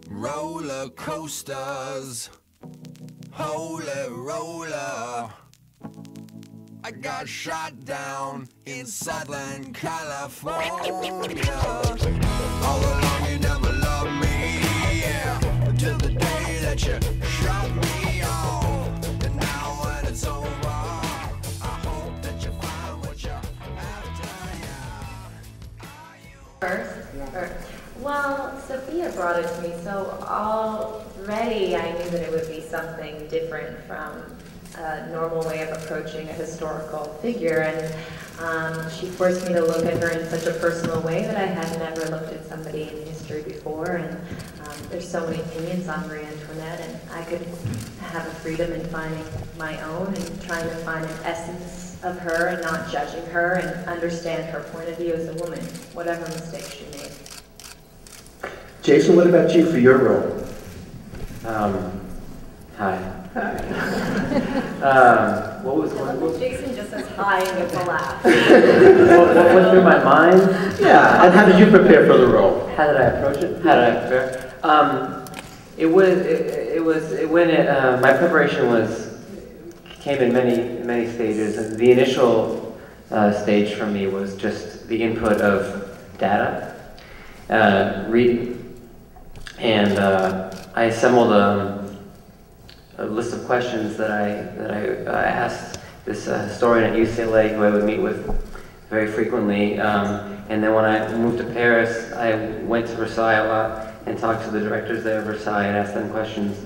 Roller coasters, holy roller. I got shot down in Southern California. All along you never loved me, yeah. Till the day that you shot me off. And now when it's over, I hope that you find what you're after, yeah. Well, Sophia brought it to me, so already I knew that it would be something different from a normal way of approaching a historical figure, and she forced me to look at her in such a personal way that I had never looked at somebody in history before, and there's so many opinions on Marie Antoinette, and I could have a freedom in finding my own and trying to find an essence of her and not judging her and understand her point of view as a woman, whatever mistakes she made. Jason, what about you for your role? Hi. What was Jason just says hi and gets a laugh. what went through my mind? Yeah, and how did you prepare for the role? How did I approach it? How did I prepare? My preparation came in many stages, and the initial stage for me was just the input of data, reading, and I assembled a list of questions that I asked this historian at UCLA who I would meet with very frequently. And then when I moved to Paris, I went to Versailles a lot and talked to the directors there of Versailles and asked them questions.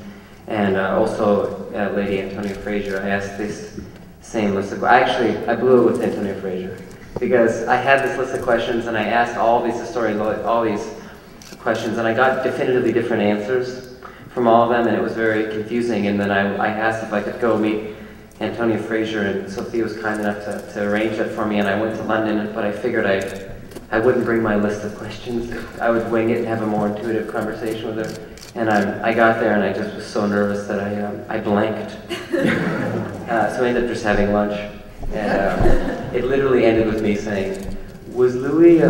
And also Lady Antonia Fraser, I asked this same list of questions. I blew it with Antonia Fraser because I had this list of questions and I asked all these historians all these questions and I got definitively different answers from all of them, and it was very confusing. And then I asked if I could go meet Antonia Fraser, and Sophia was kind enough to arrange that for me, and I went to London, but I figured I wouldn't bring my list of questions. I would wing it and have a more intuitive conversation with her. And I got there, and I just was so nervous that I blanked. So I ended up just having lunch, and it literally ended with me saying, "Was Louis,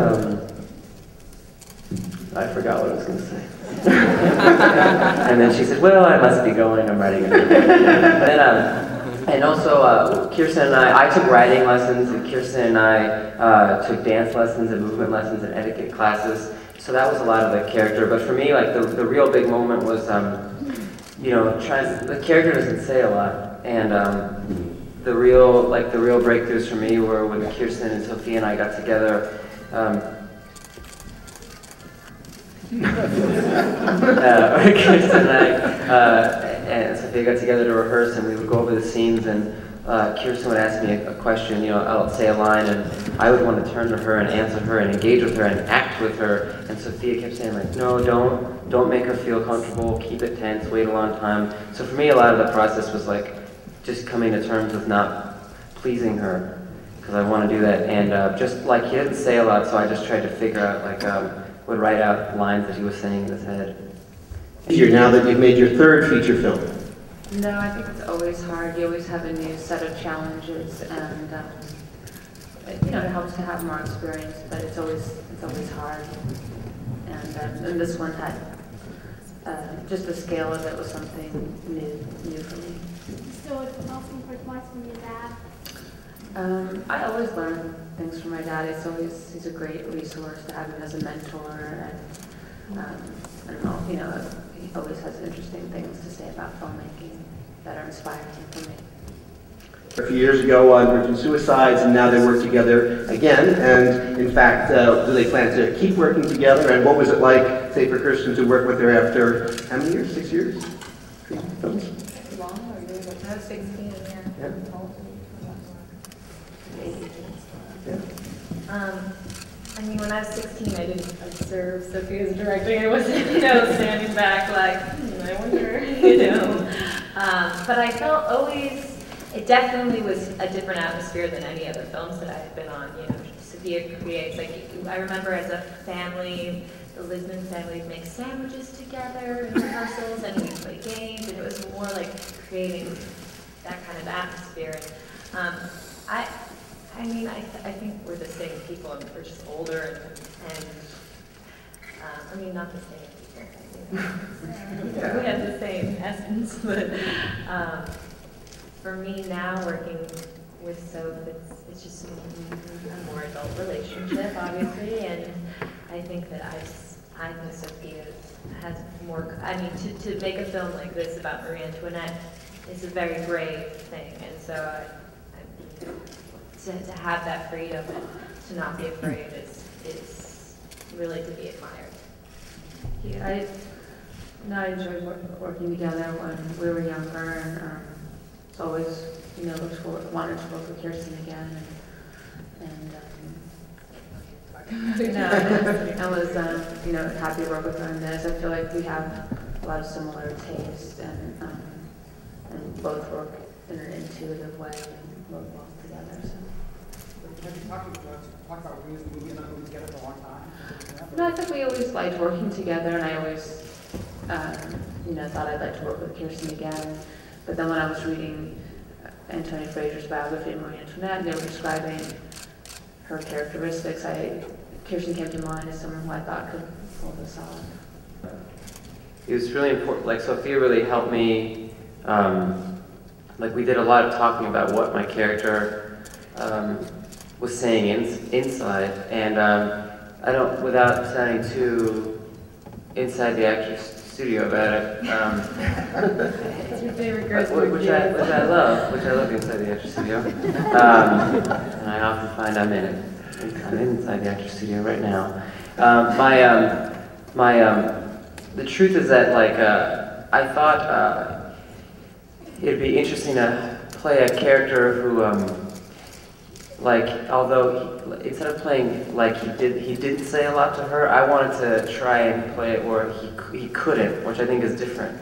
I forgot what I was going to say." And then she said, "Well, I must be going, I'm writing it." And also, Kirsten and I took writing lessons, and Kirsten and I took dance lessons and movement lessons and etiquette classes. So that was a lot of the character. But for me, like the real big moment was, the character doesn't say a lot, and the real breakthroughs for me were when Kirsten and Sophia and I got together. Kirsten and I and Sophia got together to rehearse, and we would go over the scenes, and Kirsten would ask me a question, I'll say a line, and I would want to turn to her and answer her and engage with her and act with her, and Sophia kept saying, like, no, don't make her feel comfortable, keep it tense, wait a long time. So for me, a lot of the process was like just coming to terms with not pleasing her, because I want to do that, and just like he didn't say a lot, so I just tried to figure out, would write out lines that he was saying in his head. Now that you've made your third feature film. No, I think it's always hard. You always have a new set of challenges, and it helps to have more experience, but it's always hard. And this one had just the scale of it was something new for me. So it's asking for advice from your dad. I always learn things from my dad. He's a great resource to have him as a mentor, and I don't know, he always has interesting things to say about filmmaking that are inspiring for me. A few years ago on Virgin Suicides, and now they work together again, and in fact, do they plan to keep working together, and what was it like, say, for Kirsten to work with her after, how many years, 6 years? Long, or I was 16, yeah. When I was 16, I didn't observe Sophia's directing. I wasn't, standing back like, I wonder, But I felt it definitely was a different atmosphere than any other films that I had been on. Sophia creates, I remember as a family, the Lisbon family would make sandwiches together in rehearsals, and we'd play games, and it was more like creating that kind of atmosphere. I think we're the same people, and we're just older, and I mean, not the same figure. We have the same essence, but for me now, working with Soph, it's just a more adult relationship, obviously, and I think that I think Sophia has more, I mean, to make a film like this about Marie Antoinette is a very brave thing, and so to have that freedom and to not be afraid is really to be admired. Yeah, I enjoyed working together when we were younger, and it's always, wanted to work with Kirsten again, I was, happy to work with her in this. I feel like we have a lot of similar tastes, and both work in an intuitive way and work well together. So. Have you talked about doing this movie and not moving together for a long time? No, I think we always liked working together, and I always, thought I'd like to work with Kirsten again. But then when I was reading Antonia Fraser's biography of Marie Antoinette, they were describing her characteristics. Kirsten came to mind as someone who I thought could pull this off. It was really important. Like, Sophia really helped me. We did a lot of talking about what my character was saying inside, and I don't, without sounding too inside the actor's studio about it. It's your favorite girl, which I love inside the actor's studio, and I often find I'm in it. I'm inside the actor's studio right now. The truth is that, I thought it'd be interesting to play a character who, although instead of playing like he didn't say a lot to her, I wanted to try and play it where he couldn't, which I think is different.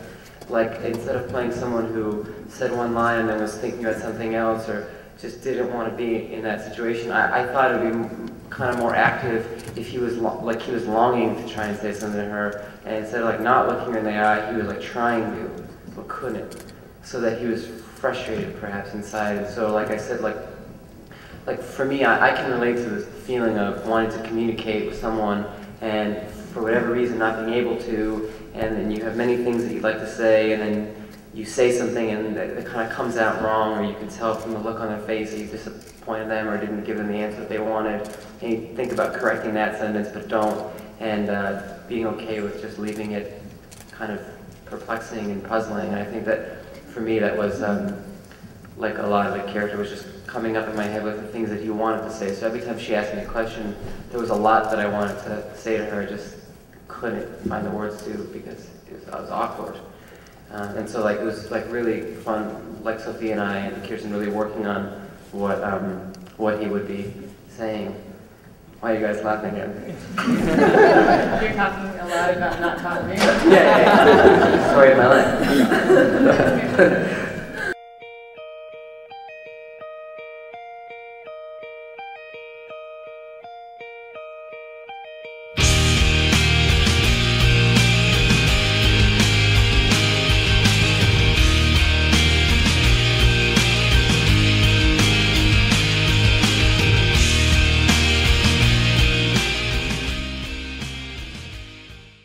Like, instead of playing someone who said one line and then was thinking about something else, or just didn't want to be in that situation, I thought it would be kind of more active if he was he was longing to try and say something to her, and instead of not looking her in the eye, he was trying to, but couldn't, so that he was frustrated perhaps inside. And so, like I said, for me, I can relate to this feeling of wanting to communicate with someone, and for whatever reason not being able to, and then you have many things that you'd like to say, and then you say something and it kind of comes out wrong, or you can tell from the look on their face that you disappointed them or didn't give them the answer that they wanted, and you think about correcting that sentence but don't, and being okay with just leaving it kind of perplexing and puzzling. And I think that for me that was a lot of the character was just coming up in my head with the things that he wanted to say. So every time she asked me a question, there was a lot that I wanted to say to her, I just couldn't find the words to because I was awkward. And so it was really fun, Sophia and I and Kirsten really working on what he would be saying. Why are you guys laughing again? You're talking a lot about not talking. Yeah. Story of my life.